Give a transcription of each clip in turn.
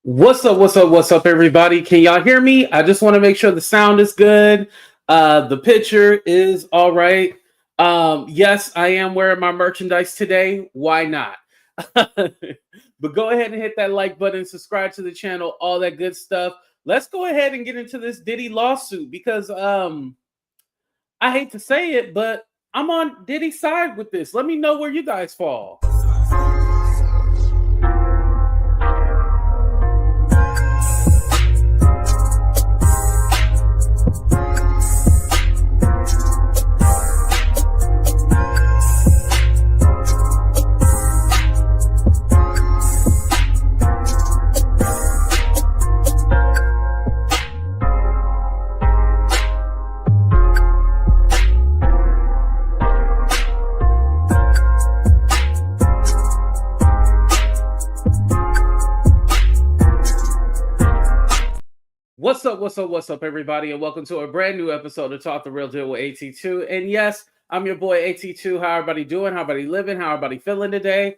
What's up, everybody? Can y'all hear me? I just want to make sure the sound is good. The picture is all right. Yes, I am wearing my merchandise today. Why not? But go ahead and hit that like button, subscribe to the channel, all that good stuff. Let's go ahead and get into this Diddy lawsuit because I hate to say it, but I'm on Diddy's side with this. Let me know where you guys fall. What's up, everybody, and welcome to a brand new episode of Talk the Real Deal with AT2. And yes, I'm your boy AT2. How everybody doing? How everybody living? How everybody feeling today?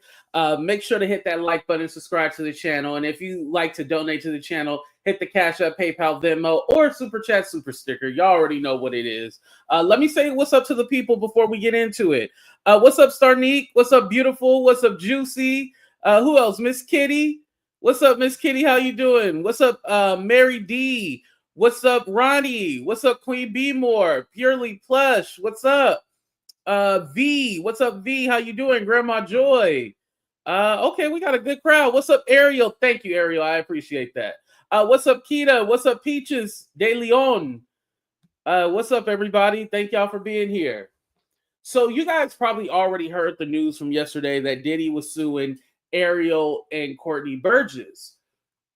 Make sure to hit that like button, subscribe to the channel, and if you like to donate to the channel, hit the Cash App, PayPal, Venmo, or Super Chat, Super Sticker. Y'all already know what it is. Let me say what's up to the people before we get into it. What's up, Starneek? What's up, Beautiful? What's up, Juicy? Who else? Miss Kitty? What's up, Miss Kitty? How you doing? What's up, Mary D? What's up, Ronnie? What's up, Queen B More? Purely Plush. What's up? V. What's up, V? How you doing? Grandma Joy. Okay, we got a good crowd. What's up, Ariel? Thank you, Ariel. I appreciate that. What's up, Kita? What's up, Peaches De Leon? What's up, everybody? Thank y'all for being here. So you guys probably already heard the news from yesterday that Diddy was suing Ariel and Courtney Burgess,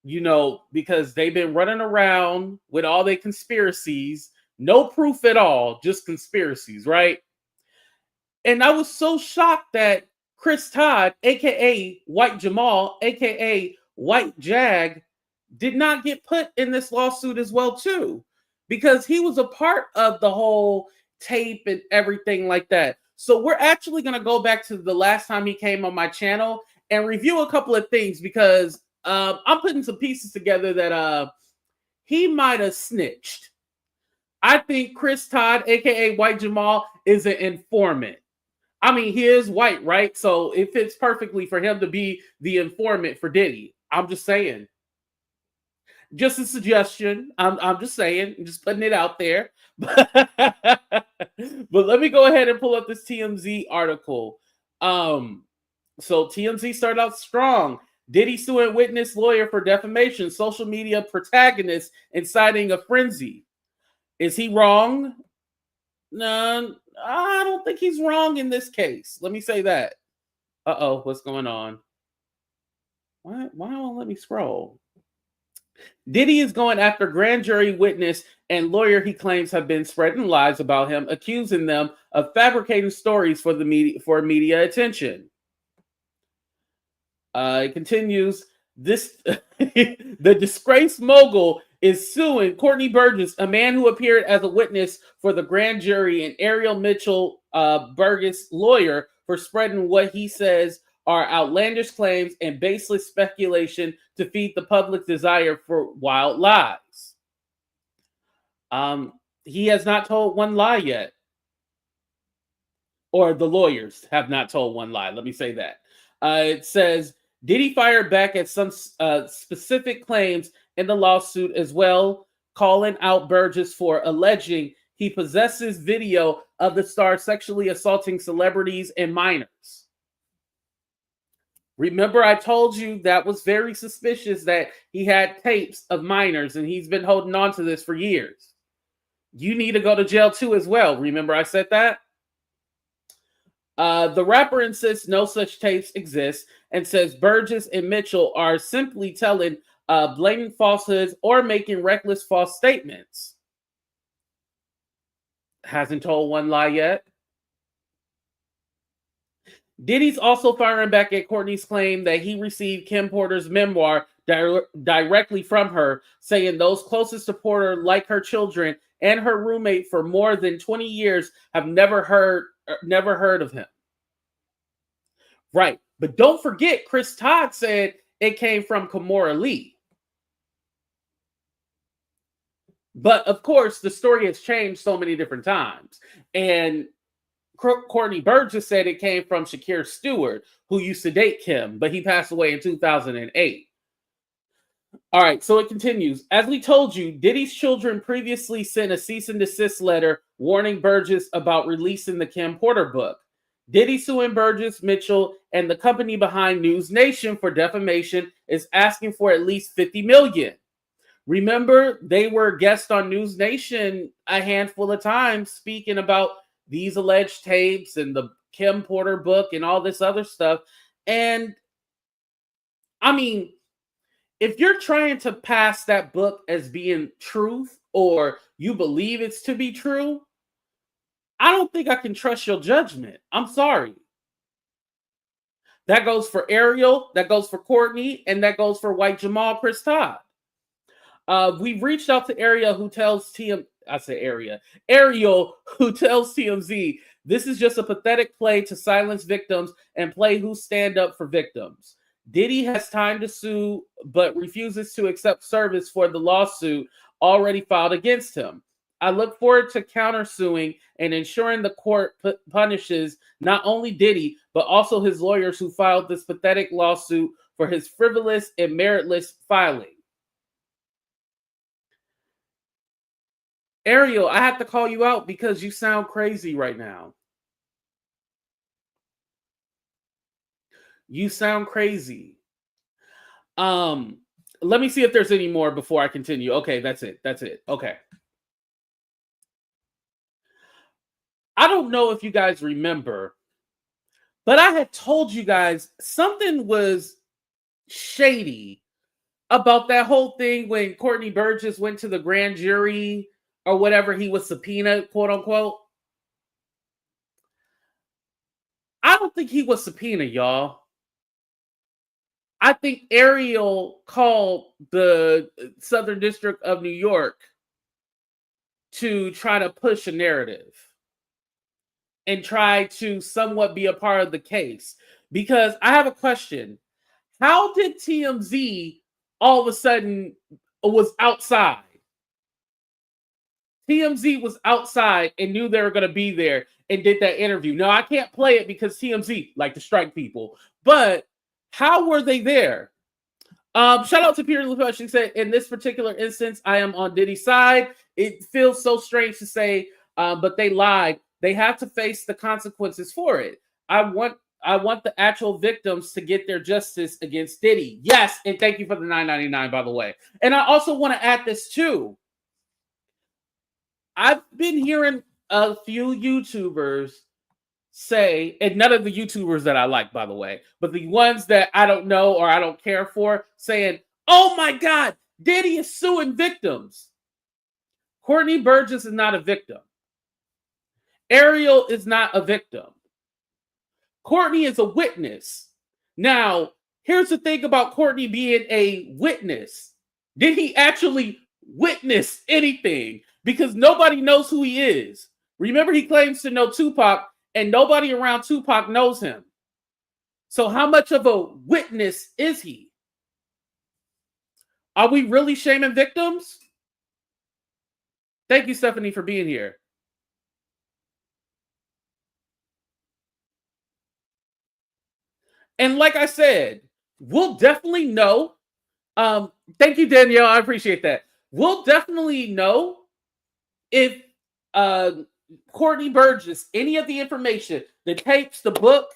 you know, because they've been running around with all their conspiracies, no proof at all, just conspiracies, right? And I was so shocked that Chris Todd, aka White Jamal, aka White Jag, did not get put in this lawsuit as well too, because he was a part of the whole tape and everything like that. So we're actually going to go back to the last time he came on my channel and review a couple of things, because I'm putting some pieces together that he might have snitched. I think Chris Todd, aka White Jamal, is an informant. I mean, he is white, right? So it fits perfectly for him to be the informant for Diddy. I'm just saying. Just a suggestion. I'm just saying, I'm just putting it out there. But let me go ahead and pull up this TMZ article. So TMZ started out strong. Diddy suing witness lawyer for defamation, social media protagonist inciting a frenzy. Is he wrong? No, I don't think he's wrong in this case. Let me say that. Uh-oh, what's going on? Why won't let me scroll? Diddy is going after grand jury witness and lawyer he claims have been spreading lies about him, accusing them of fabricating stories for the media attention. It continues. The disgraced mogul is suing Courtney Burgess, a man who appeared as a witness for the grand jury, and Ariel Mitchell, Burgess lawyer, for spreading what he says are outlandish claims and baseless speculation to feed the public's desire for wild lies. He has not told one lie yet, or the lawyers have not told one lie. Let me say that. It says Diddy fired back at some specific claims in the lawsuit as well, calling out Burgess for alleging he possesses video of the star sexually assaulting celebrities and minors. Remember, I told you that was very suspicious, that he had tapes of minors, and he's been holding on to this for years. You need to go to jail too as well. Remember I said that? The rapper insists no such tapes exist and says Burgess and Mitchell are simply telling blatant falsehoods or making reckless false statements. Hasn't told one lie yet. Diddy's also firing back at Courtney's claim that he received Kim Porter's memoir directly from her, saying those closest to Porter, like her children and her roommate for more than 20 years, have never heard of him. Right. But don't forget, Chris Todd said it came from Kimora Lee. But of course, the story has changed so many different times. And Courtney Burgess said it came from Shakir Stewart, who used to date Kim, but he passed away in 2008. All right, so it continues. As we told you, Diddy's children previously sent a cease and desist letter warning Burgess about releasing the Kim Porter book. Diddy suing Burgess, Mitchell, and the company behind NewsNation for defamation is asking for at least $50 million. Remember, they were guests on NewsNation a handful of times speaking about these alleged tapes and the Kim Porter book and all this other stuff. And I mean, if you're trying to pass that book as being truth or you believe it's to be true, I don't think I can trust your judgment. I'm sorry. That goes for Ariel, that goes for Courtney, and that goes for White Jamal, Chris Todd. We've reached out to Ariel, who tells Ariel, who tells TMZ, this is just a pathetic play to silence victims and play who stand up for victims. Diddy has time to sue, but refuses to accept service for the lawsuit already filed against him. I look forward to countersuing and ensuring the court punishes not only Diddy, but also his lawyers who filed this pathetic lawsuit for his frivolous and meritless filing. Ariel, I have to call you out because you sound crazy right now. You sound crazy. Let me see if there's any more before I continue. Okay, that's it. Okay. I don't know if you guys remember, but I had told you guys something was shady about that whole thing when Courtney Burgess went to the grand jury or whatever he was subpoenaed, quote unquote. I don't think he was subpoenaed, y'all. I think Ariel called the Southern District of New York to try to push a narrative and try to somewhat be a part of the case. Because I have a question. How did TMZ all of a sudden was outside? TMZ was outside and knew they were going to be there and did that interview. Now, I can't play it because TMZ like to strike people. But how were they there? Shout out to Peter LaMesha. She said, in this particular instance, I am on Diddy's side. It feels so strange to say, but they lied. They have to face the consequences for it. I want the actual victims to get their justice against Diddy. Yes, and thank you for the $9.99, by the way. And I also want to add this too. I've been hearing a few YouTubers say, and none of the YouTubers that I like, by the way, but the ones that I don't know or I don't care for, saying, oh my God, Diddy is suing victims. Courtney Burgess is not a victim. Ariel is not a victim. Courtney is a witness. Now, here's the thing about Courtney being a witness. Did he actually witness anything? Because nobody knows who he is. Remember, he claims to know Tupac, and nobody around Tupac knows him. So how much of a witness is he? Are we really shaming victims? Thank you, Stephanie, for being here. And like I said, we'll definitely know. Thank you, Danielle. I appreciate that. We'll definitely know if Courtney Burgess, any of the information, the tapes, the book,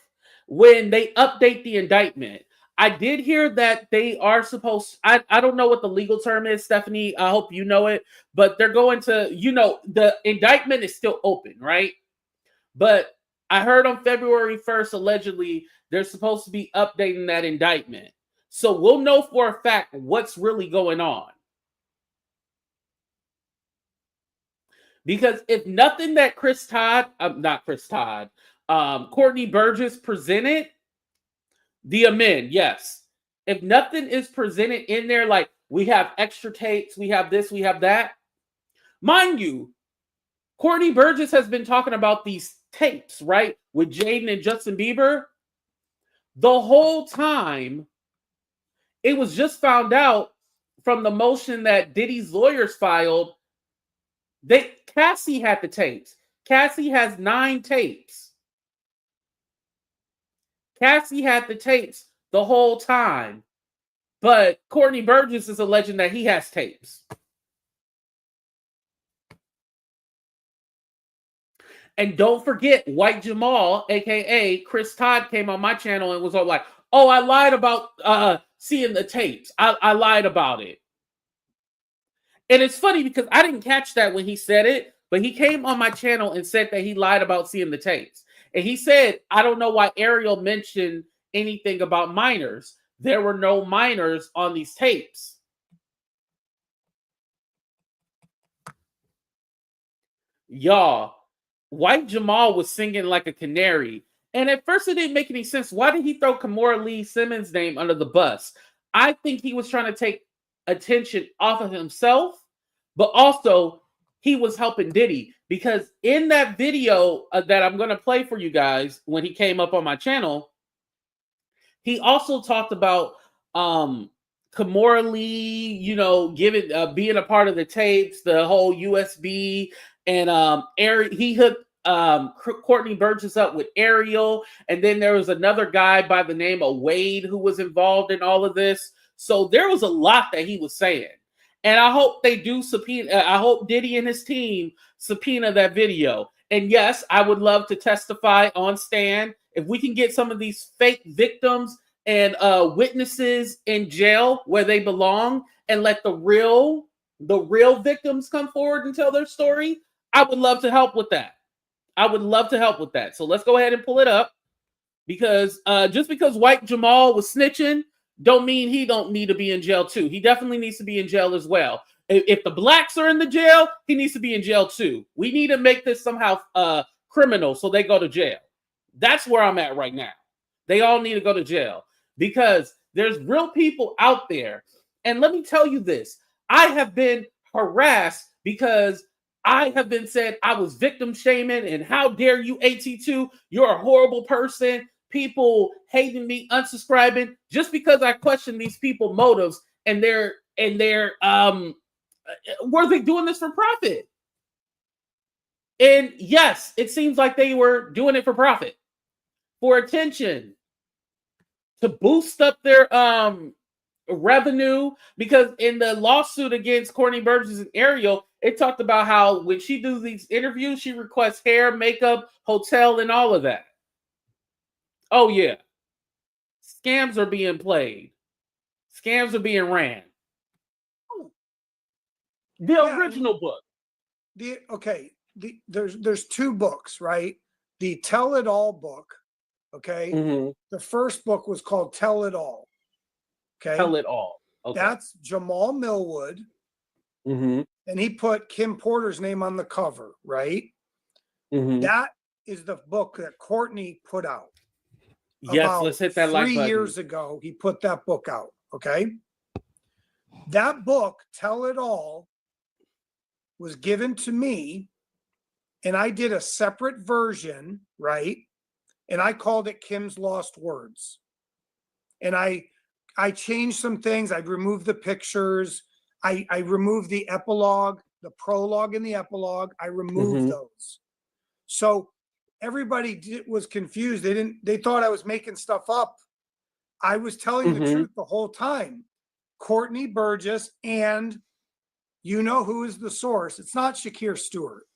when they update the indictment. I did hear that they are supposed, I don't know what the legal term is, Stephanie. I hope you know it, but they're going to, the indictment is still open, right? But I heard on February 1st, allegedly, they're supposed to be updating that indictment. So we'll know for a fact what's really going on. Because if nothing that Courtney Burgess presented, the amend, yes. If nothing is presented in there, like we have extra tapes, we have this, we have that. Mind you, Courtney Burgess has been talking about these tapes, right? With Jaden and Justin Bieber. The whole time, it was just found out from the motion that Diddy's lawyers filed Cassie had the tapes. Cassie has 9 tapes. Cassie had the tapes the whole time. But Courtney Burgess is alleging that he has tapes. And don't forget, White Jamal, aka Chris Todd, came on my channel and was all like, "Oh, I lied about seeing the tapes. I lied about it." And it's funny because I didn't catch that when he said it, but he came on my channel and said that he lied about seeing the tapes. And he said, "I don't know why Ariel mentioned anything about minors. There were no minors on these tapes." Y'all, White Jamal was singing like a canary. And at first it didn't make any sense. Why did he throw Kimora Lee Simmons' name under the bus? I think he was trying to take attention off of himself, but also he was helping Diddy. Because in that video that I'm going to play for you guys when he came up on my channel, he also talked about Kimora Lee, being a part of the tapes, the whole USB, and he hooked Courtney Burgess up with Ariel, and then there was another guy by the name of Wade who was involved in all of this. So there was a lot that he was saying, and I hope they do subpoena. I hope Diddy and his team subpoena that video. And yes, I would love to testify on stand if we can get some of these fake victims and witnesses in jail where they belong, and let the real victims come forward and tell their story. I would love to help with that. So let's go ahead and pull it up, because just because White Jamal was snitching don't mean he don't need to be in jail too. He definitely needs to be in jail as well. If the blacks are in the jail, he needs to be in jail too. We need to make this somehow criminal so they go to jail. That's where I'm at right now. They all need to go to jail because there's real people out there. And let me tell you this. I have been harassed because I have been said I was victim shaming, and how dare you, AT2? You're a horrible person. People hating me, unsubscribing, just because I question these people motives, and they're were they doing this for profit? And yes, it seems like they were doing it for profit, for attention, to boost up their revenue. Because in the lawsuit against Courtney Burgess and Ariel, it talked about how when she does these interviews, she requests hair, makeup, hotel, and all of that. Oh yeah, scams are being played. Scams are being ran. The original book. There's 2 books, right? The Tell It All book. Okay. Mm-hmm. The first book was called Tell It All. Okay. Tell It All. Okay. That's Jamal Millwood. Mm-hmm. And he put Kim Porter's name on the cover, right? Mm-hmm. That is the book that Courtney put out. Yes, let's hit that like button. 3 years ago, he put that book out. Okay. That book, Tell It All, was given to me, and I did a separate version, right? And I called it Kim's Lost Words. And I changed some things. I removed the pictures. I removed the epilogue, the prologue and the epilogue. I removed those. So everybody was confused. They thought I was making stuff up. I was telling the truth the whole time. Courtney Burgess, and you know who is the source. It's not Shakir Stewart.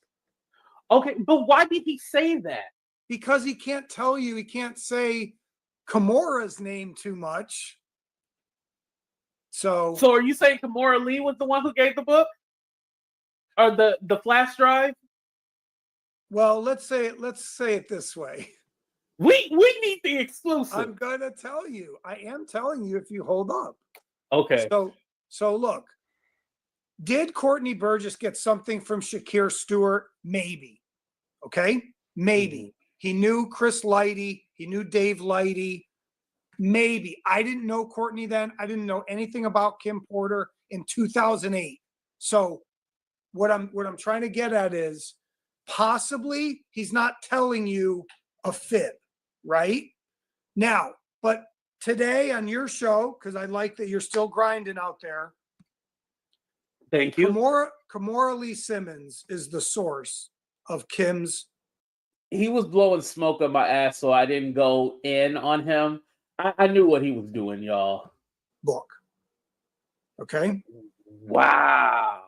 Okay, but why did he say that? Because he can't tell you, he can't say Kimora's name too much. So are you saying Kimora Lee was the one who gave the book? Or the flash drive? Well, let's say it this way. We need the exclusive. I'm gonna tell you. I am telling you if you hold up. Okay. So look, did Courtney Burgess get something from Shakir Stewart? Maybe. Okay? Maybe. He knew Chris Lighty. He knew Dave Lighty. Maybe. I didn't know Courtney then. I didn't know anything about Kim Porter in 2008. So what I'm trying to get at is possibly he's not telling you a fib, right? Now, but today on your show, because I like that you're still grinding out there, Thank you. Kimora Lee Simmons is the source of Kim's. He was blowing smoke up my ass, so I didn't go in on him. I knew what he was doing, y'all. Book. Okay. Wow.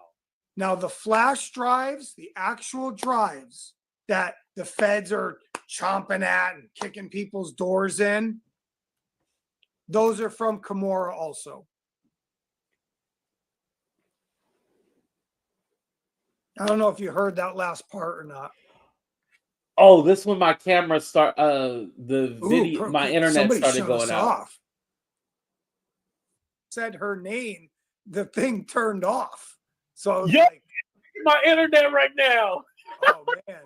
Now the flash drives, the actual drives that the feds are chomping at and kicking people's doors in, those are from Kimora also. I don't know if you heard that last part or not. Oh, this when my camera my internet started going out. Off. Said her name, the thing turned off. So I was like, my internet right now. Oh man,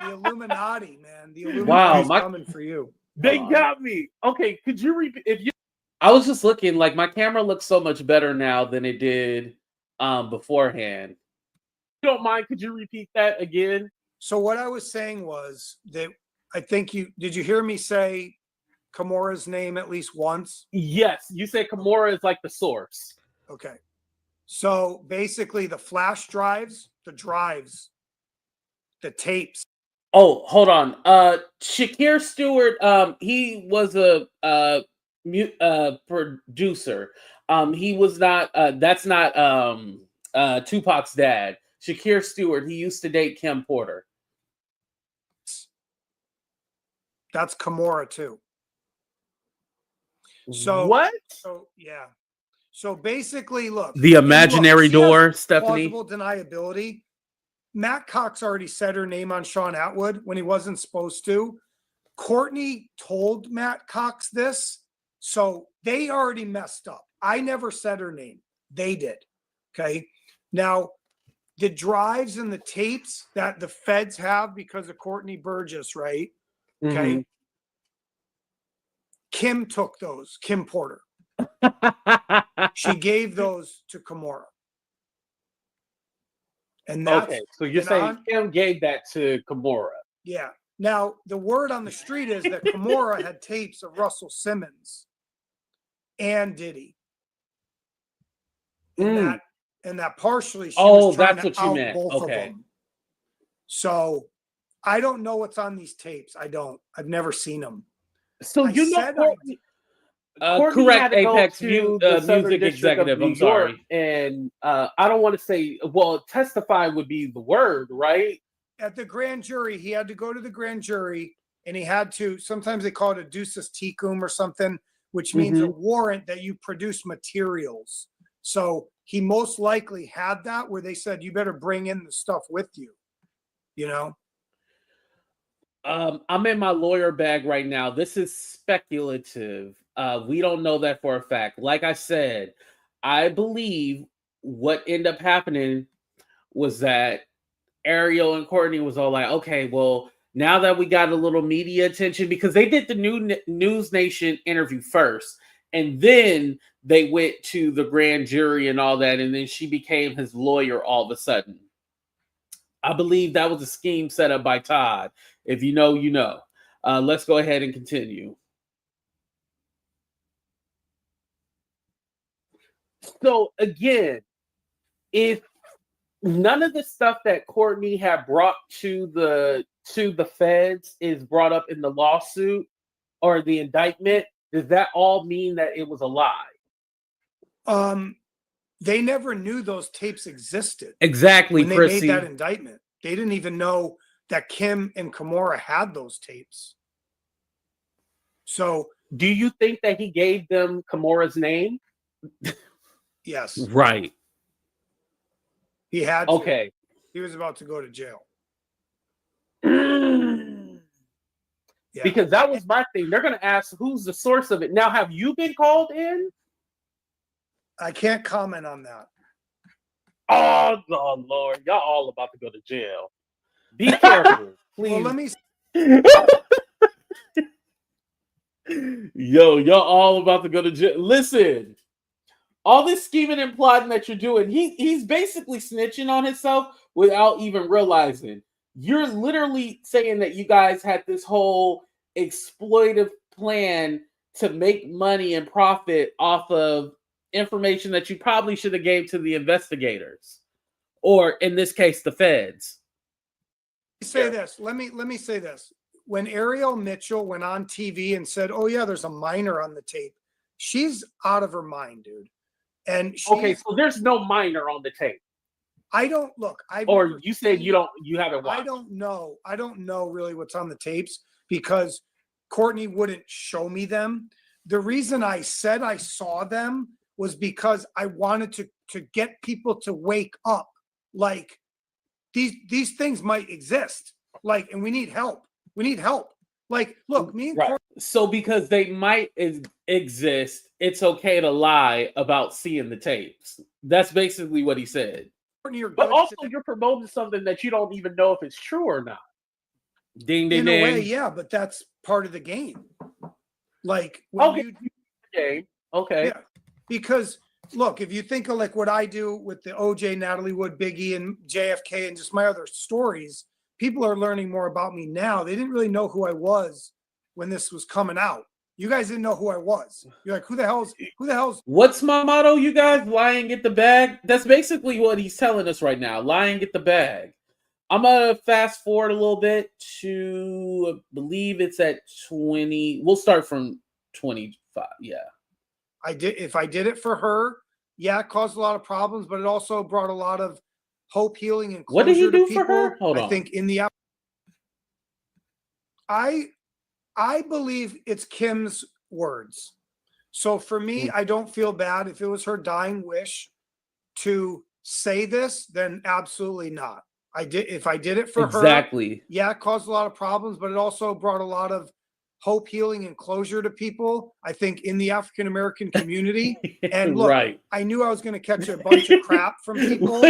the Illuminati, man. The Illuminati's coming for you. They got me. Okay, could you repeat I was just looking, like my camera looks so much better now than it did beforehand. If you don't mind, could you repeat that again? So what I was saying was that I think did you hear me say Kimora's name at least once? Yes, you said Kimora is like the source. Okay. So basically the flash drives, the tapes. Oh, hold on. Shakir Stewart, he was a producer. He was not that's not Tupac's dad. Shakir Stewart, he used to date Kim Porter. That's Kimora too. So what? So yeah. So basically, look. The imaginary door, Stephanie. Plausible deniability. Matt Cox already said her name on Sean Atwood when he wasn't supposed to. Courtney told Matt Cox this, so they already messed up. I never said her name. They did. Okay. Now, the drives and the tapes that the feds have because of Courtney Burgess, right? Okay. Mm-hmm. Kim took those, Kim Porter. She gave those to Kimora. And that's, okay, so you're saying Kim gave that to Kimora. Yeah. Now, the word on the street is that Kimora had tapes of Russell Simmons and Diddy. And that partially she was trying to out both of them. So I don't know what's on these tapes. I've never seen them. So Courtney, correct, Apex music executive. I'm sorry, and I don't want to say. Well, testify would be the word, right? At the grand jury, he had to go to the grand jury, and he had to. Sometimes they call it a ducis tecum or something, which means a warrant that you produce materials. So he most likely had that, where they said you better bring in the stuff with you. You know. I'm in my lawyer bag right now. This is speculative. We don't know that for a fact. Like I said, I believe what ended up happening was that Ariel and Courtney was all like, okay, well, now that we got a little media attention, because they did the NewsNation interview first, and then they went to the grand jury and all that, and then she became his lawyer all of a sudden. I believe that was a scheme set up by Todd. If you know, you know. Let's go ahead and continue. So again, if none of the stuff that Courtney had brought to the feds is brought up in the lawsuit or the indictment, does that all mean that it was a lie? They never knew those tapes existed. Exactly, when they made that indictment. They didn't even know that Kim and Kimora had those tapes. So, do you think that he gave them Kimora's name? Yes. Right. He had to. Okay. He was about to go to jail. Yeah. Because that was my thing. They're going to ask who's the source of it. Now, have you been called in? I can't comment on that. Oh, Lord. Y'all all about to go to jail. Be careful, please. Well, let me... Yo, y'all all about to go to jail. Listen, all this scheming and plotting that you're doing, he's basically snitching on himself without even realizing. You're literally saying that you guys had this whole exploitive plan to make money and profit off of information that you probably should have gave to the investigators. or in this case, the feds. Say this. Let me say this. When Ariel Mitchell went on TV and said, "Oh yeah, there's a minor on the tape," she's out of her mind, dude. And okay, so there's no minor on the tape. I don't look. Or you said you haven't watched. I don't know. I don't know really what's on the tapes because Courtney wouldn't show me them. The reason I said I saw them was because I wanted to get people to wake up. Like these things might exist. Like, and we need help. We need help. Like, look, me and Courtney. So because they might exist, it's okay to lie about seeing the tapes. That's basically what he said. But also, you're promoting something that you don't even know if it's true or not. Ding, ding, ding. In a way, yeah, but that's part of the game. Like, game. Okay. Yeah, because look, if you think of like what I do with the OJ, Natalie Wood, Biggie, and JFK, and just my other stories, people are learning more about me now. They didn't really know who I was when this was coming out. You guys didn't know who I was. You're like, who the hell's? What's my motto, you guys? Lie and get the bag. That's basically what he's telling us right now. Lie and get the bag. I'm gonna fast forward a little bit to, I believe it's at 20. We'll start from 25. Yeah. If I did it for her, yeah, it caused a lot of problems, but it also brought a lot of hope, healing, and closure. What did he do to people. For her? Hold on. I think in the I believe it's Kim's words. So for me, I don't feel bad. If it was her dying wish to say this, then absolutely not. If I did it for her, yeah, it caused a lot of problems, but it also brought a lot of hope, healing, and closure to people, I think, in the African American community. And look, I knew I was going to catch a bunch of crap from people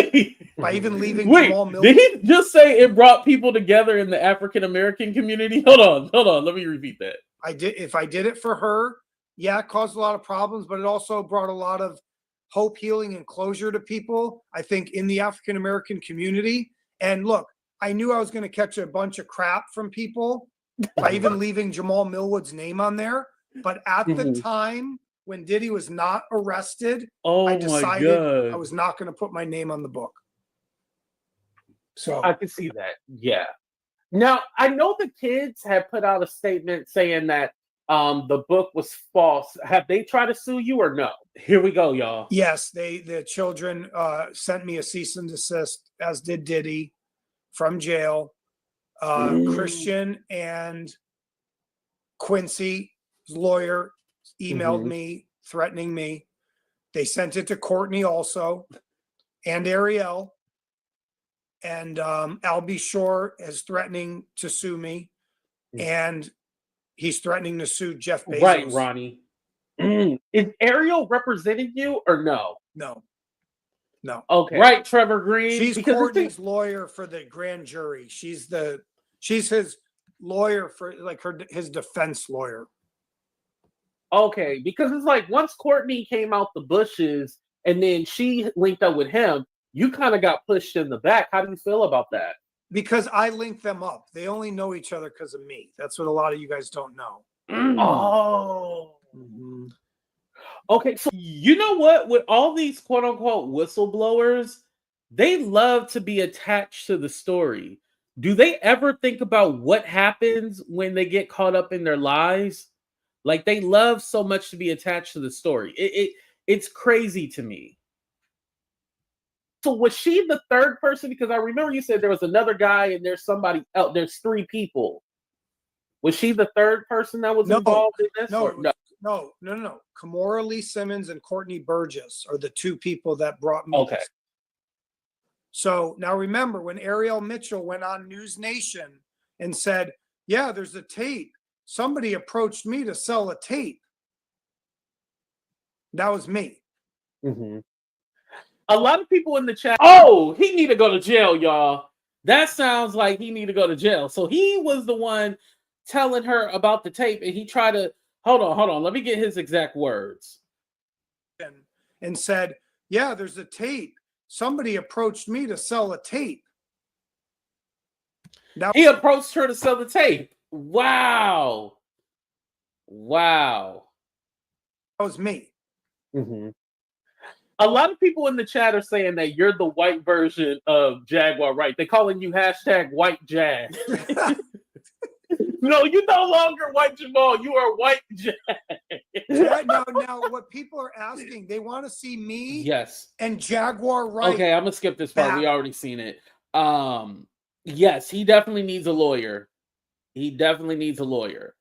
by even leaving Jamal Mills. Did he just say it brought people together in the African American community? Hold on. Let me repeat that. If I did it for her, yeah, it caused a lot of problems, but it also brought a lot of hope, healing, and closure to people, I think, in the African American community. And look, I knew I was going to catch a bunch of crap from people by even leaving Jamal Millwood's name on there. But at the time when Diddy was not arrested, I decided I was not going to put my name on the book. So I can see that. Yeah. Now, I know the kids have put out a statement saying that the book was false. Have they tried to sue you or no? Here we go, y'all. Yes, the children sent me a cease and desist, as did Diddy, from jail. Christian and Quincy's lawyer emailed me, threatening me. They sent it to Courtney also, and Ariel. And Al B. Shore is threatening to sue me, and he's threatening to sue Jeff Bezos. Right, Ronnie. Is Ariel representing you or no? No. Okay. Right, Trevor Green. She's Courtney's lawyer for the grand jury. She's his lawyer for his defense lawyer. Okay, because it's like once Courtney came out the bushes and then she linked up with him, you kind of got pushed in the back. How do you feel about that? Because I linked them up. They only know each other because of me. That's what a lot of you guys don't know. Oh. Okay, so you know what? With all these quote unquote whistleblowers, they love to be attached to the story. Do they ever think about what happens when they get caught up in their lies? Like they love so much to be attached to the story. It's crazy to me. So was she the third person? Because I remember you said there was another guy and there's somebody else. There's three people. Was she the third person that was involved in this? No. Kimora Lee Simmons and Courtney Burgess are the two people that brought me. Okay. So now remember when Ariel Mitchell went on NewsNation and said, yeah, there's a tape. Somebody approached me to sell a tape. That was me. A lot of people in the chat, oh, he need to go to jail, y'all. That sounds like he need to go to jail. So he was the one telling her about the tape, and he tried to, hold on. Let me get his exact words. And said, yeah, there's a tape. Somebody approached me to sell a tape. Now he approached her to sell the tape. Wow. That was me. A lot of people in the chat are saying that you're the white version of Jaguar Wright. They're calling you hashtag white Jag. No, you're no longer white Jamal. You are white Jag. Now, what people are asking, they want to see me Yes. and Jaguar Wright. Okay, I'm going to skip this part. We already seen it. Yes, he definitely needs a lawyer. He definitely needs a lawyer.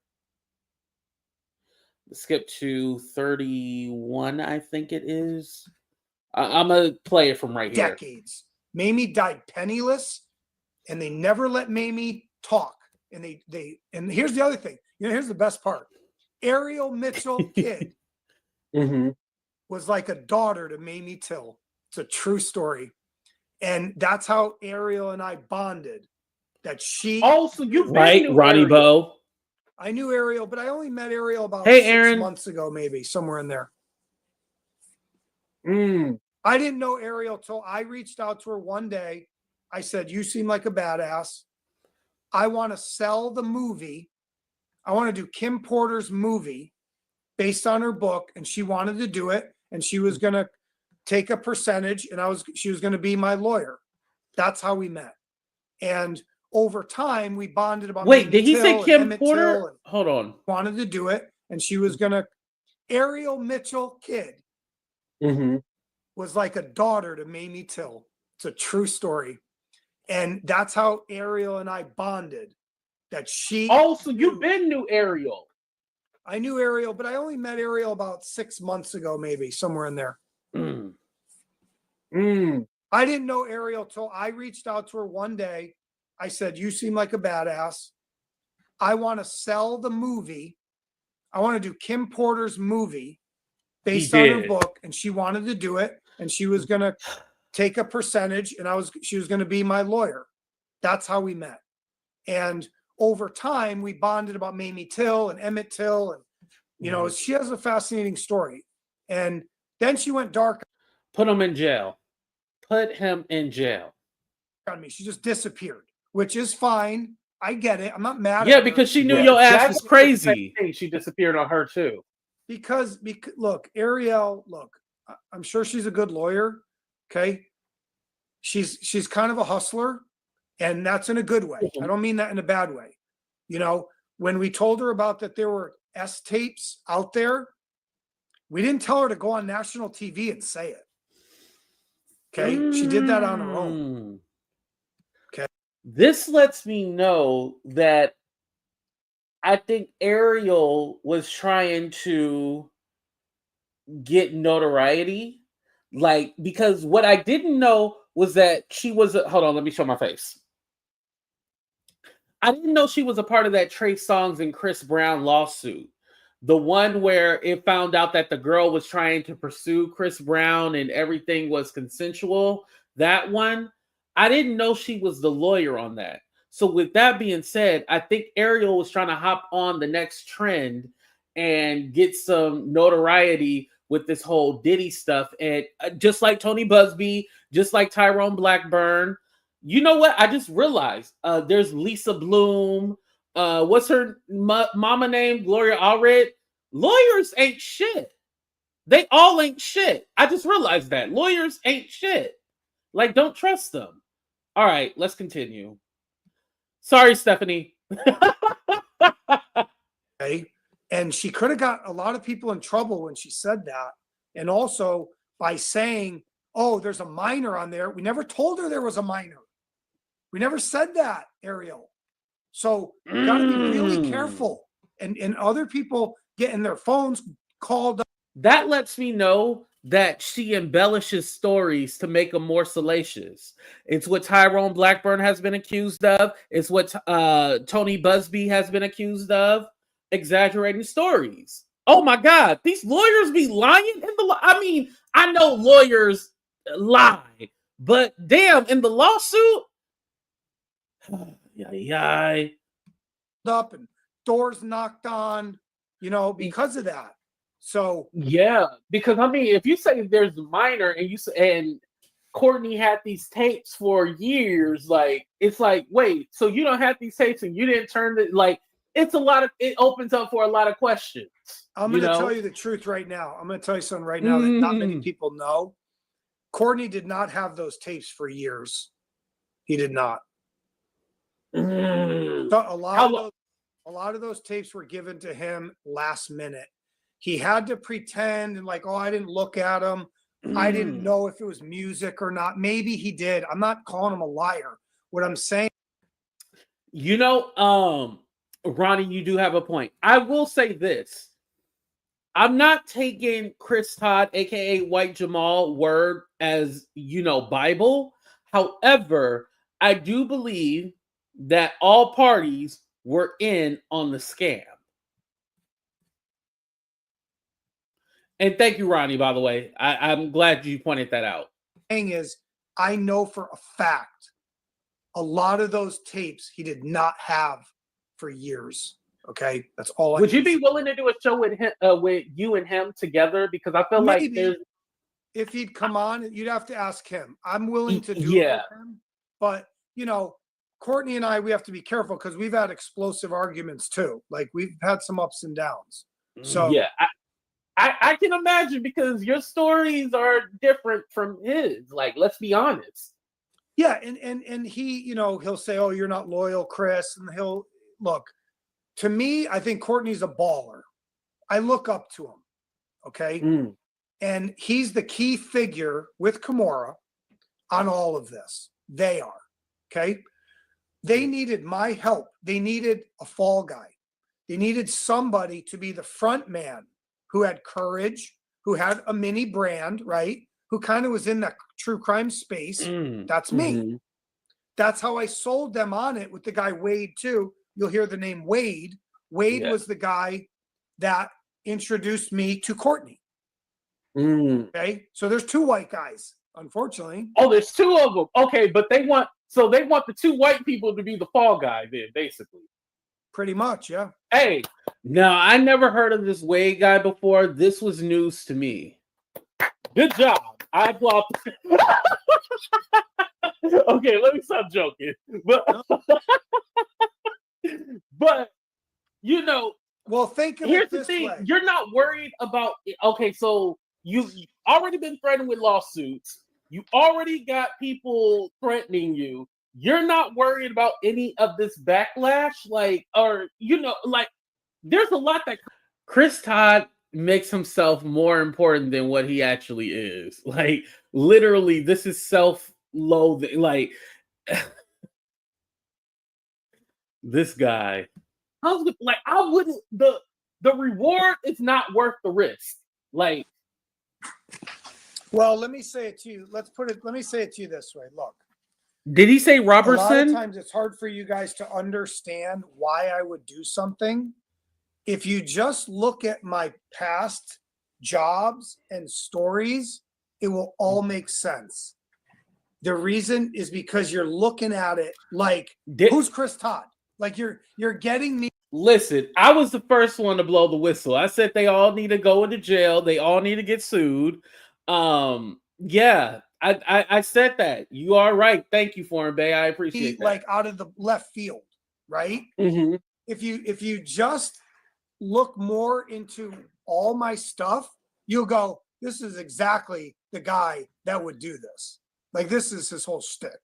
Skip to 31, I think it is. I'm going to play it from right here. Decades. Mamie died penniless, and they never let Mamie talk. And and here's the other thing. Here's the best part. Ariel Mitchell kid was like a daughter to Mamie Till. It's a true story. And that's how Ariel and I bonded. That she so you right, Ronnie Bo. I knew Ariel, but I only met Ariel about Aaron. 6 months ago, maybe somewhere in there. I didn't know Ariel till I reached out to her one day. I said, "You seem like a badass. I want to sell the movie. I want to do Kim Porter's movie based on her book." And she wanted to do it. And she was going to take a percentage, and she was going to be my lawyer. That's how we met. And over time, we bonded about. Wait, did he say Kim Porter? Hold on. Wanted to do it. And she was going to. Ariel Mitchell kid was like a daughter to Mamie Till. It's a true story. And that's how Ariel and I bonded. That she. So you've knew Ariel. I knew Ariel, but I only met Ariel about 6 months ago, maybe somewhere in there. I didn't know Ariel till I reached out to her one day. I said, "You seem like a badass. I want to sell the movie. I want to do Kim Porter's movie based on her book." And she wanted to do it. And she was going to take a percentage, and she was going to be my lawyer. That's how we met. And over time, we bonded about Mamie Till and Emmett Till. And, she has a fascinating story. And then she went dark. Put him in jail. Put him in jail. On me. She just disappeared, which is fine. I get it. I'm not mad at her. Yeah, because she knew your ass was crazy. She disappeared on her too. Because look, Ariel, I'm sure she's a good lawyer. Okay. She's kind of a hustler, and that's in a good way. I don't mean that in a bad way. When we told her about that there were S tapes out there, we didn't tell her to go on national TV and say it. Okay. She did that on her own. Okay. This lets me know that I think Ariel was trying to get notoriety. Because what I didn't know was that she was hold on, let me show my face. I didn't know she was a part of that Trey Songz and Chris Brown lawsuit. The one where it found out that the girl was trying to pursue Chris Brown and everything was consensual. That one, I didn't know she was the lawyer on that. So with that being said, I think Ariel was trying to hop on the next trend and get some notoriety with this whole Diddy stuff. And just like Tony Busby, just like Tyrone Blackburn, you know what? I just realized there's Lisa Bloom. What's her mama name? Gloria Allred. Lawyers ain't shit. They all ain't shit. I just realized that. Lawyers ain't shit. Don't trust them. All right, let's continue. Sorry, Stephanie. Okay. And she could have got a lot of people in trouble when she said that. And also by saying, "Oh, there's a minor on there." We never told her there was a minor. We never said that, Ariel. So you got to be really careful. And other people getting their phones called up. That lets me know that she embellishes stories to make them more salacious. It's what Tyrone Blackburn has been accused of. It's what Tony Busby has been accused of. Exaggerating stories. Oh my God, these lawyers be lying in the I mean, I know lawyers lie, but damn, in the lawsuit, up and doors knocked on, because of that. So yeah, because I mean, if you say there's a minor and Courtney had these tapes for years, it's like, wait, so you don't have these tapes and you didn't turn it it opens up for a lot of questions. I'm going to tell you the truth right now. I'm going to tell you something right now that not many people know. Courtney did not have those tapes for years. He did not. So a lot of those tapes were given to him last minute. He had to pretend and like, oh, I didn't look at them. I didn't know if it was music or not. Maybe he did. I'm not calling him a liar. What I'm saying, you know, Ronnie, you do have a point. I will say this. I'm not taking Chris Todd, aka White Jamal, word as, you know, Bible. However, I do believe that all parties were in on the scam. And thank you, Ronnie, by the way. I'm glad you pointed that out. Thing is, I know for a fact a lot of those tapes he did not have for years. Okay, that's all. Would you be willing to do a show with him, with you and him together? Because I feel like if he'd come on, you'd have to ask him. I'm willing to do it with him, but you know, Courtney and I, we have to be careful because we've had explosive arguments too. Like we've had some ups and downs. So yeah, I can imagine because your stories are different from his. Like, let's be honest. Yeah, and he, you know, he'll say, "Oh, you're not loyal, Chris," and he'll look. To me, I think Courtney's a baller. I look up to him. Okay. And he's the key figure with Kimora on all of this. They are. Okay. They needed my help. They needed a fall guy. They needed somebody to be the front man who had courage, who had a mini brand, right? Who kind of was in that true crime space. That's me. That's how I sold them on it with the guy Wade too. You'll hear the name Wade. Wade was the guy that introduced me to Courtney. Okay, so there's two white guys, unfortunately. Oh, there's two of them. Okay, but they want the two white people to be the fall guy, then basically. Pretty much, yeah. Hey, no, I never heard of this Wade guy before. This was news to me. Good job. I applaud. Okay, let me stop joking. But you know, well, think of here's it this the thing: way. you're not worried about. Okay, so you've already been threatened with lawsuits. You already got people threatening you. You're not worried about any of this backlash, like, or you know, like, there's a lot that Chris Todd makes himself more important than what he actually is. Like, literally, this is self-loathing. Like, this guy. I wouldn't. The reward is not worth the risk. Like, well, let me say it to you. Let me say it to you this way. Look. Did he say Robertson? A lot of times it's hard for you guys to understand why I would do something. If you just look at my past jobs and stories, it will all make sense. The reason is because you're looking at it like, who's Chris Todd? Like you're getting me. Listen, I was the first one to blow the whistle. I said they all need to go into jail. They all need to get sued. Yeah, I said that. You are right. Thank you, Foreign Bay. I appreciate that. Like out of the left field, right? If you just look more into all my stuff, you'll go, this is exactly the guy that would do this. Like this is his whole shtick.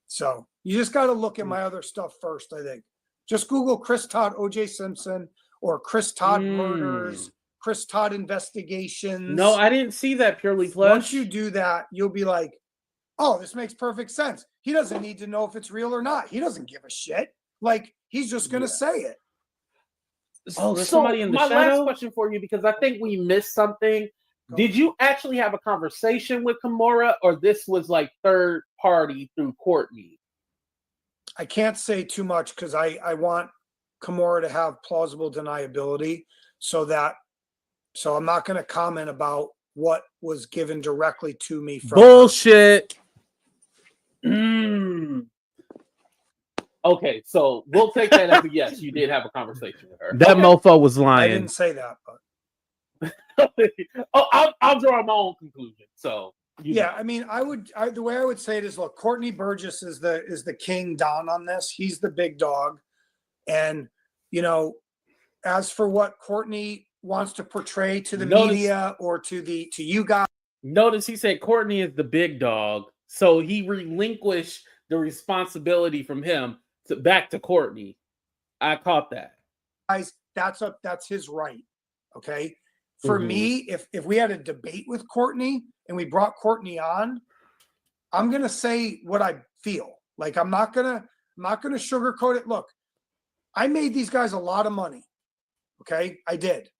So you just got to look at my other stuff first, I think. Just Google Chris Todd, O.J. Simpson, or Chris Todd murders, Chris Todd investigations. No, I didn't see that Purely Plush. Once you do that, you'll be like, oh, this makes perfect sense. He doesn't need to know if it's real or not. He doesn't give a shit. Like, he's just going to say it. Oh, there's somebody in the shadow? Last question for you, because I think we missed something. Did you actually have a conversation with Kimora, or this was like third party through Courtney? I can't say too much because I want Kimora to have plausible deniability so I'm not going to comment about what was given directly to me from bullshit. Okay, so we'll take that as a yes. You did have a conversation with her. That mofo was lying. I didn't say that, but I'll draw my own conclusion. So yeah, I mean, the way I would say it is, look, Courtney Burgess is the king don on this. He's the big dog, and you know, as for what Courtney wants to portray to the media or to you guys, Notice he said Courtney is the big dog, so he relinquished the responsibility from him back to Courtney. I caught that. Guys, that's his right. Okay. For me, if we had a debate with Courtney and we brought Courtney on, I'm gonna say what I feel. Like I'm not gonna sugarcoat it. Look, I made these guys a lot of money. Okay, I did.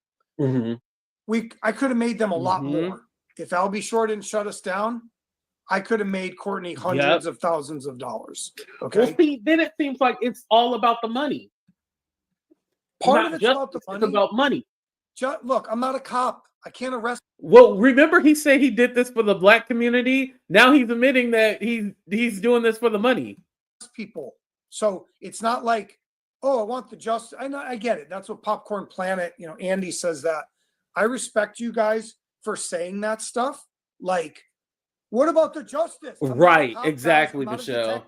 I could have made them a lot more. If Albie Shore didn't shut us down, I could have made Courtney hundreds of thousands of dollars. Okay. Well, see, then it seems like it's all about the money. Part of it's about the money. It's about money. Look, I'm not a cop. I can't arrest. Well, remember he said he did this for the black community. Now he's admitting that he's doing this for the money. People. So it's not like, oh, I want the justice. I get it. That's what Popcorn Planet, Andy says that. I respect you guys for saying that stuff. Like, what about the justice? Right, exactly, Michelle.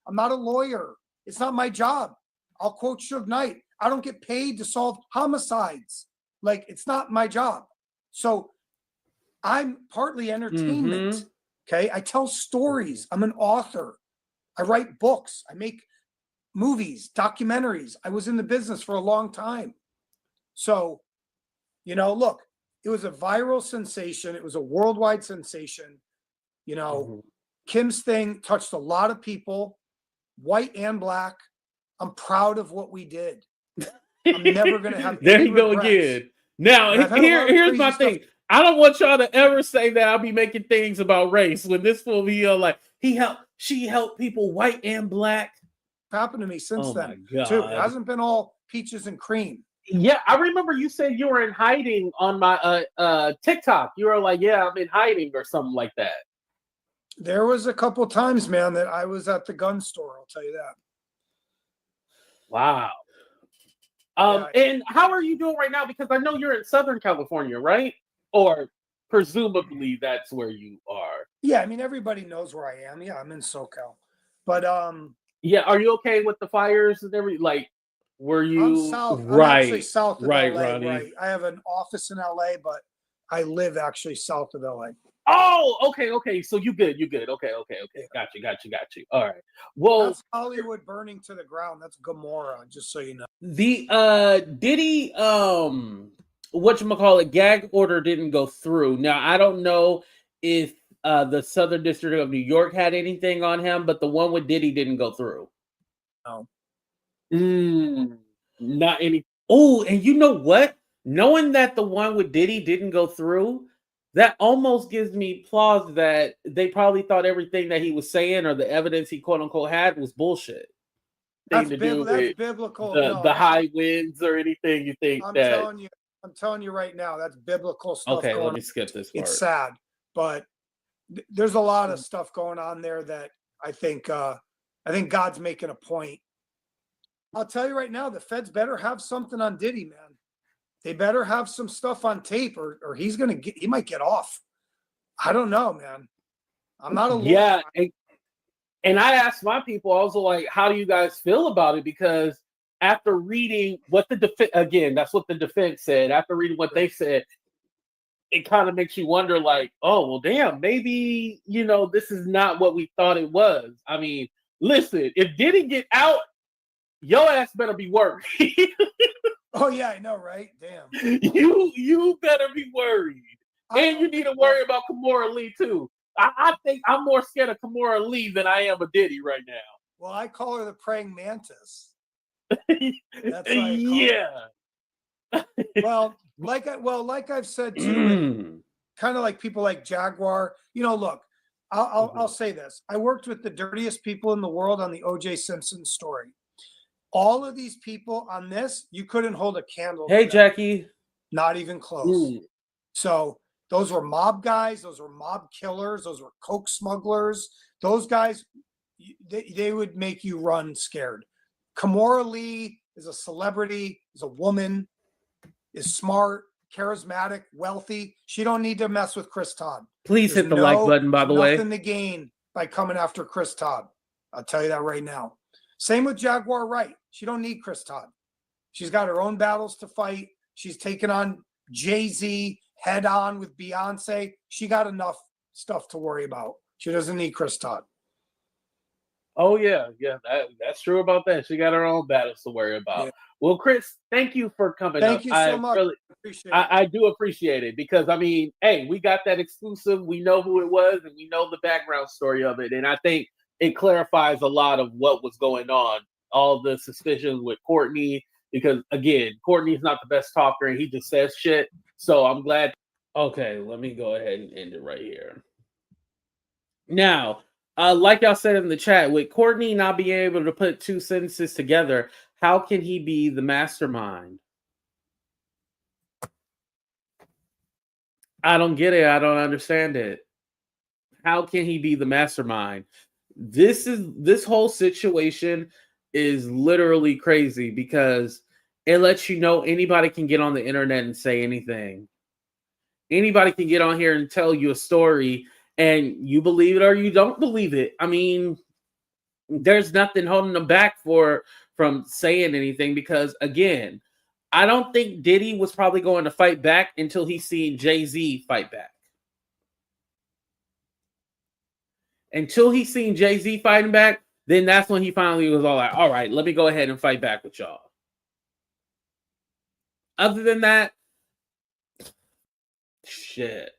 I'm not a lawyer. It's not my job. I'll quote Suge Knight. I don't get paid to solve homicides. Like, it's not my job. So I'm partly entertainment. Okay. I tell stories. I'm an author. I write books. I make movies, documentaries. I was in the business for a long time. So, look, it was a viral sensation. It was a worldwide sensation. Kim's thing touched a lot of people, white and black. I'm proud of what we did. I'm never going to have there you go again. Now, here's my thing. I don't want y'all to ever say that I'll be making things about race when this will be like she helped people white and black. Happened to me since then too. It hasn't been all peaches and cream. Yeah, I remember you said you were in hiding on my TikTok. You were like, yeah, I'm in hiding or something like that. There was a couple times, man, that I was at the gun store. I'll tell you that. Wow. And how are you doing right now? Because I know you're in Southern California, right? Or presumably that's where you are. Yeah, I mean, everybody knows where I am. Yeah, I'm in SoCal. But yeah, are you okay with the fires and everything? Like, were you I'm south? Right? I'm actually south of LA. Ronnie. Right. I have an office in LA, but I live actually south of LA. Oh, okay. So you good. Okay. Got you. All right. Well, that's Hollywood burning to the ground. That's Gomorrah, just so you know. The Diddy whatchamacallit gag order didn't go through. Now I don't know if the Southern District of New York had anything on him, but the one with Diddy didn't go through. No. Not any. Oh, and you know what? Knowing that the one with Diddy didn't go through, that almost gives me pause that they probably thought everything that he was saying or the evidence he quote unquote had was bullshit. That's biblical. The high winds or anything you think I'm telling you right now, that's biblical stuff. Okay, let me skip this part. It's sad, but there's a lot of stuff going on there that I think God's making a point. I'll tell you right now, the feds better have something on Diddy, man. They better have some stuff on tape or he might get off. I don't know, man. I'm not a lawyer. Yeah. And I asked my people also, like, how do you guys feel about it? Because after reading what the defense, again, that's what the defense said. After reading what they said, it kind of makes you wonder, like, oh, well, damn, maybe, this is not what we thought it was. I mean, listen, if Diddy get out, your ass better be worried. Oh, yeah, I know, right? Damn. You better be worried. And you need to worry about Kimora Lee, too. I think I'm more scared of Kimora Lee than I am of Diddy right now. Well, I call her the praying mantis. That's yeah. Well, like I've said too, kind of like people like Jaguar. Look, I'll say this. I worked with the dirtiest people in the world on the O.J. Simpson story. All of these people on this, you couldn't hold a candle. Hey, Jackie. Not even close. So those were mob guys. Those were mob killers. Those were coke smugglers. Those guys, they would make you run scared. Kimora Lee is a celebrity, is a woman, is smart, charismatic, wealthy. She don't need to mess with Chris Todd. Please hit the like button, by the way. Nothing to gain by coming after Chris Todd. I'll tell you that right now. Same with Jaguar Wright. She don't need Chris Todd. She's got her own battles to fight. She's taken on Jay-Z head on with Beyonce. She got enough stuff to worry about. She doesn't need Chris Todd. Oh yeah, that's true about that. She got her own battles to worry about. Yeah. Well, Chris, thank you for coming up. Thank you so much. Really, I do appreciate it because I mean, hey, we got that exclusive. We know who it was, and we know the background story of it, and I think it clarifies a lot of what was going on. All the suspicions with Courtney, because again, Courtney's not the best talker, and he just says shit. So I'm glad. Okay, let me go ahead and end it right here. Now. Like y'all said in the chat, with Courtney not being able to put two sentences together, how can he be the mastermind? I don't get it. I don't understand it. How can he be the mastermind? This whole situation is literally crazy because it lets you know anybody can get on the internet and say anything. Anybody can get on here and tell you a story. And you believe it or you don't believe it. I mean, there's nothing holding them back from saying anything because, again, I don't think Diddy was probably going to fight back until he's seen Jay-Z fight back. Until he's seen Jay-Z fighting back, then that's when he finally was all like, all right, let me go ahead and fight back with y'all. Other than that, shit.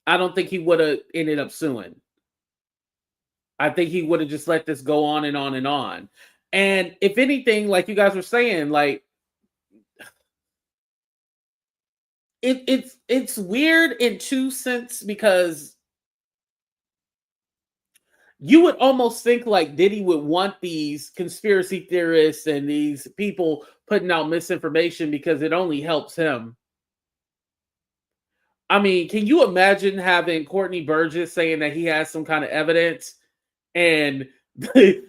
I don't think he would have ended up suing. I think he would have just let this go on and on and on. And if anything, like you guys were saying, like it's weird in two senses because you would almost think like Diddy would want these conspiracy theorists and these people putting out misinformation because it only helps him. I mean, can you imagine having Courtney Burgess saying that he has some kind of evidence? And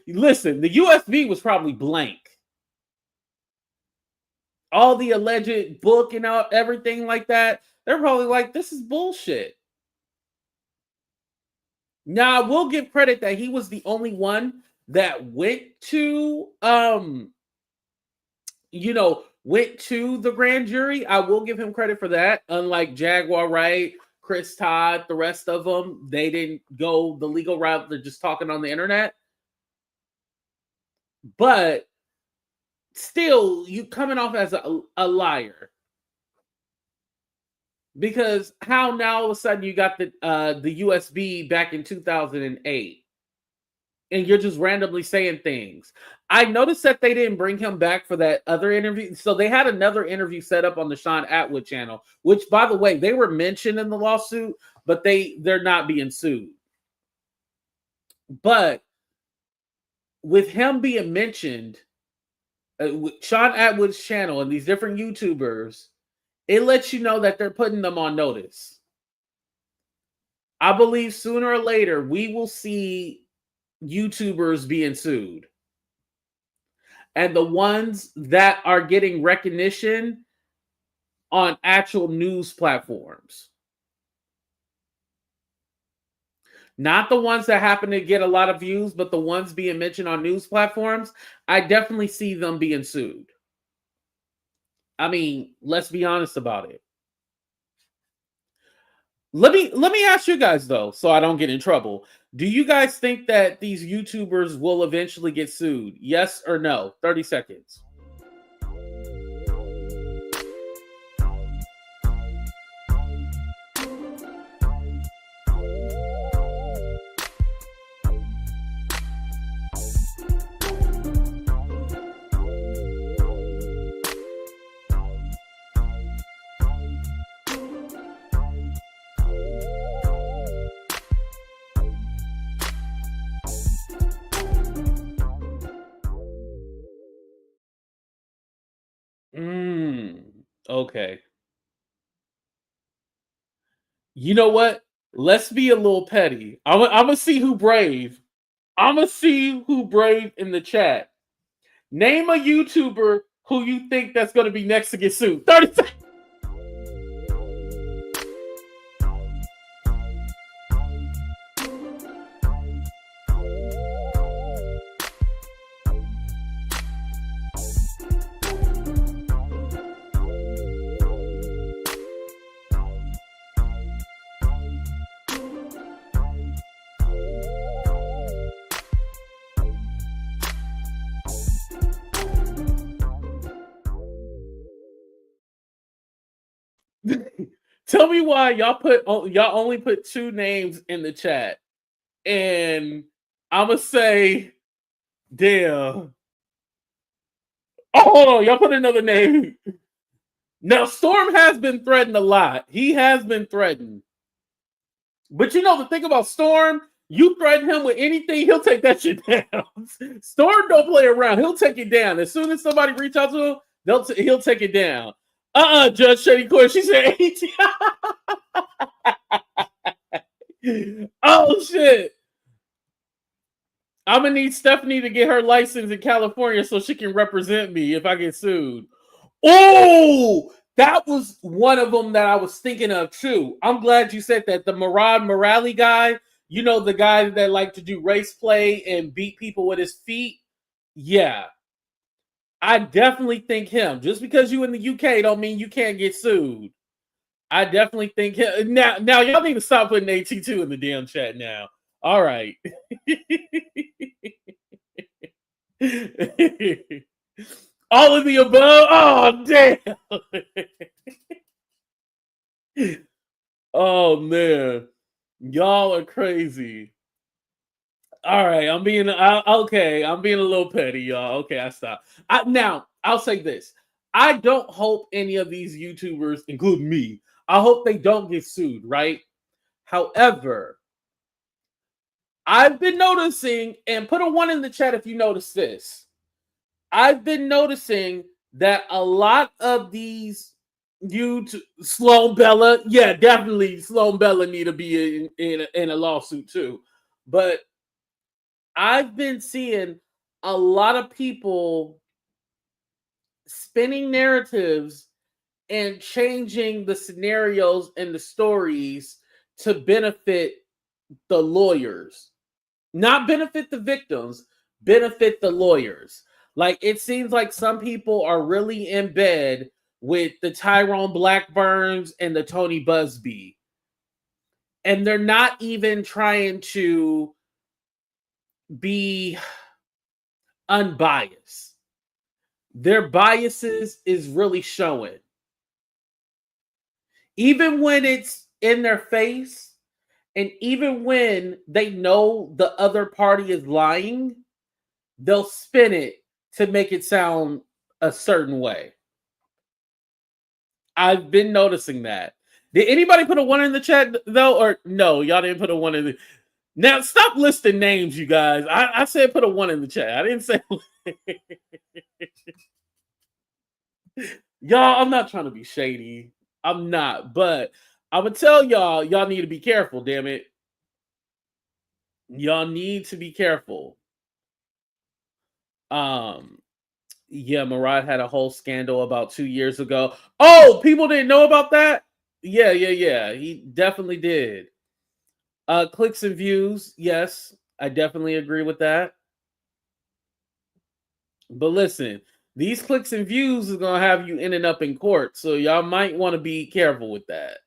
listen, the USB was probably blank. All the alleged book and everything like that, they're probably like, this is bullshit. Now, I will give credit that he was the only one that went to, went to the grand jury. I will give him credit for that. Unlike Jaguar Wright, Chris Todd, the rest of them, they didn't go the legal route. They're just talking on the internet. But still, you coming off as a liar. Because how now all of a sudden you got the USB back in 2008 and you're just randomly saying things. I noticed that they didn't bring him back for that other interview. So they had another interview set up on the Sean Atwood channel, which, by the way, they were mentioned in the lawsuit, but they're not being sued. But with him being mentioned, with Sean Atwood's channel and these different YouTubers, it lets you know that they're putting them on notice. I believe sooner or later we will see YouTubers being sued. And the ones that are getting recognition on actual news platforms. Not the ones that happen to get a lot of views, but the ones being mentioned on news platforms, I definitely see them being sued. I mean, let's be honest about it. Let me ask you guys though, so I don't get in trouble. Do you guys think that these YouTubers will eventually get sued? Yes or no? 30 seconds. Okay. You know what? Let's be a little petty. I'm gonna see who brave. I'm gonna see who brave in the chat. Name a YouTuber who you think that's gonna be next to get sued. 30 seconds. tell me why y'all only put 2 names in the chat, and I'ma say, damn. Oh, hold on, y'all put another name. Now, Storm has been threatened a lot. He has been threatened. But you know the thing about Storm, you threaten him with anything, he'll take that shit down. Storm don't play around. He'll take it down. As soon as somebody reach out to him, he'll take it down. Judge Shady Court. She said 18. Oh shit. I'm gonna need Stephanie to get her license in California so she can represent me if I get sued. Oh, that was one of them that I was thinking of too. I'm glad you said that. The Murad Morali guy, you know, the guy that liked to do race play and beat people with his feet. Yeah, I definitely think him. Just because you in the UK don't mean you can't get sued. I definitely think him. Now y'all need to stop putting AT2 in the damn chat now. All right. All of the above. Oh, damn. Oh, man. Y'all are crazy. All right. I'm being a little petty, y'all. Okay, I stop. Now, I'll say this. I don't hope any of these YouTubers, including me, I hope they don't get sued, right? However, I've been noticing, and put a 1 in the chat if you notice this. I've been noticing that a lot of these YouTube, Sloan Bella, yeah, definitely Sloan Bella need to be in a lawsuit too. But I've been seeing a lot of people spinning narratives and changing the scenarios and the stories to benefit the lawyers, not benefit the victims, benefit the lawyers. Like, it seems like some people are really in bed with the Tyrone Blackburns and the Tony Busby, and they're not even trying to be unbiased. Their biases is really showing. Even when it's in their face, and even when they know the other party is lying, they'll spin it to make it sound a certain way. I've been noticing that. Did anybody put a 1 in the chat though? Or no, y'all didn't put a 1 in the... Now stop listing names, you guys. I said put a 1 in the chat. I didn't say... Y'all, I'm not trying to be shady. I'm not. But I'm going to tell y'all need to be careful, damn it. Y'all need to be careful. Yeah, Murad had a whole scandal about 2 years ago. Oh, people didn't know about that? Yeah. He definitely did. Clicks and views. Yes, I definitely agree with that. But listen, these clicks and views is going to have you ending up in court. So y'all might want to be careful with that.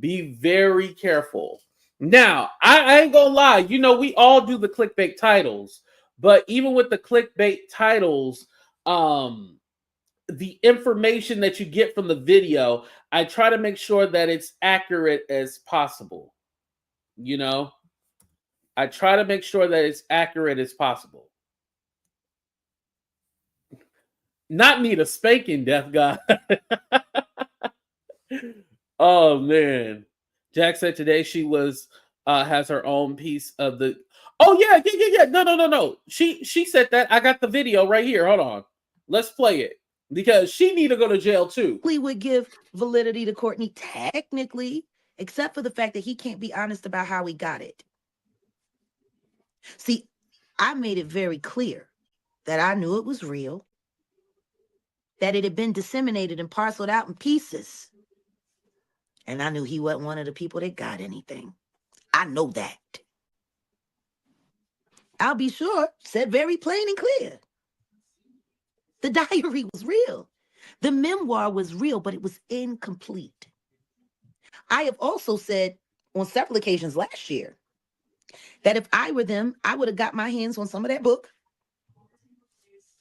Be very careful. Now, I ain't going to lie. You know, we all do the clickbait titles. But even with the clickbait titles, the information that you get from the video, I try to make sure that it's accurate as possible. You know, I try to make sure that it's accurate as possible. Not need a spanking, deaf guy. Oh man, Jack said today she was has her own piece of the. Oh yeah. No. She said that. I got the video right here. Hold on, let's play it because she need to go to jail too. We would give validity to Courtney technically, except for the fact that he can't be honest about how he got it. See, I made it very clear that I knew it was real, that it had been disseminated and parceled out in pieces. And I knew he wasn't one of the people that got anything. I know that. I'll be sure, said very plain and clear. The diary was real. The memoir was real, but it was incomplete. I have also said on several occasions last year that if I were them, I would have got my hands on some of that book,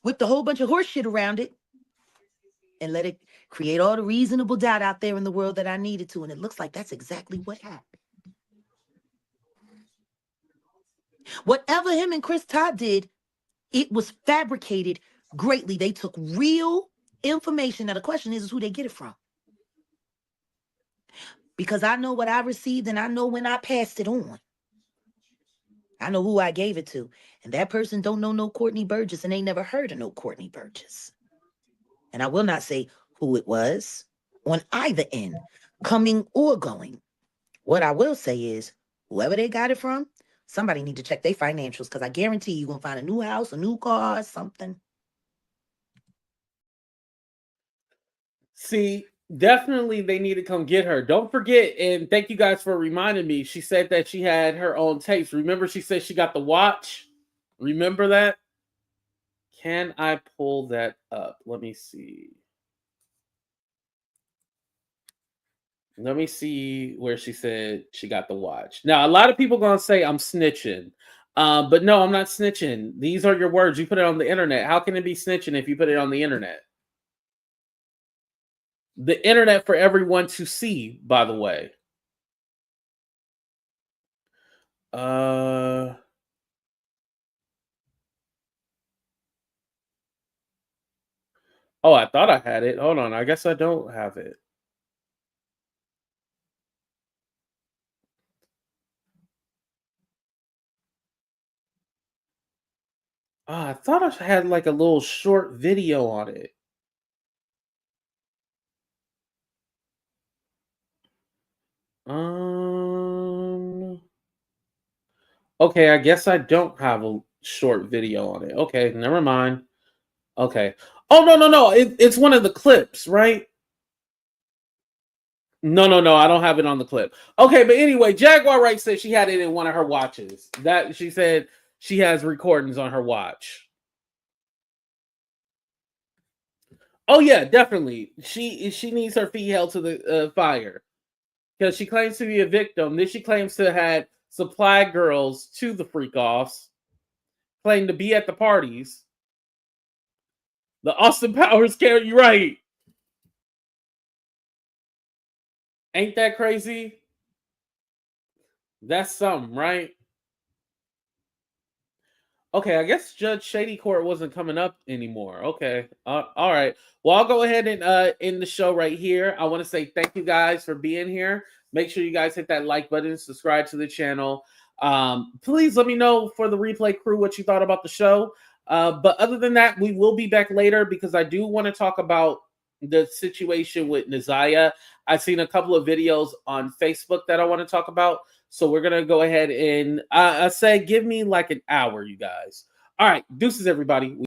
whipped a whole bunch of horse shit around it, and let it create all the reasonable doubt out there in the world that I needed to. And it looks like that's exactly what happened. Whatever him and Chris Todd did, it was fabricated greatly. They took real information. Now the question is who they get it from. Because I know what I received and I know when I passed it on. I know who I gave it to. And that person don't know no Courtney Burgess and they never heard of no Courtney Burgess. And I will not say who it was on either end, coming or going. What I will say is whoever they got it from, somebody need to check their financials because I guarantee you're going to find a new house, a new car, something. See, definitely they need to come get her. Don't forget, and thank you guys for reminding me. She said that she had her own tapes. Remember, she said she got the watch. Remember that? Can I pull that up? Let me see. Let me see where she said she got the watch. Now, a lot of people going to say I'm snitching. But no, I'm not snitching. These are your words. You put it on the internet. How can it be snitching if you put it on the internet? The internet for everyone to see, by the way. Oh, I thought I had it. Hold on. I guess I don't have it. Oh, I thought I had like a little short video on it. Okay, I guess I don't have a short video on it. Okay, never mind. Okay. Oh, no. It's one of the clips, right? No. I don't have it on the clip. Okay, but anyway, Jaguar Wright said she had it in one of her watches. That she said she has recordings on her watch. Oh yeah, definitely. She needs her feet held to the fire because she claims to be a victim. Then she claims to have supplied girls to the freak offs, claimed to be at the parties. The Austin Powers carry you right. Ain't that crazy? That's something, right? Okay, I guess Judge Shady Court wasn't coming up anymore. Okay. All right. Well, I'll go ahead and end the show right here. I want to say thank you guys for being here. Make sure you guys hit that like button, subscribe to the channel. Please let me know for the replay crew what you thought about the show. But other than that, we will be back later because I do want to talk about the situation with Nizaya. I've seen a couple of videos on Facebook that I want to talk about. So we're going to go ahead and I say give me like an hour, you guys. All right. Deuces, everybody.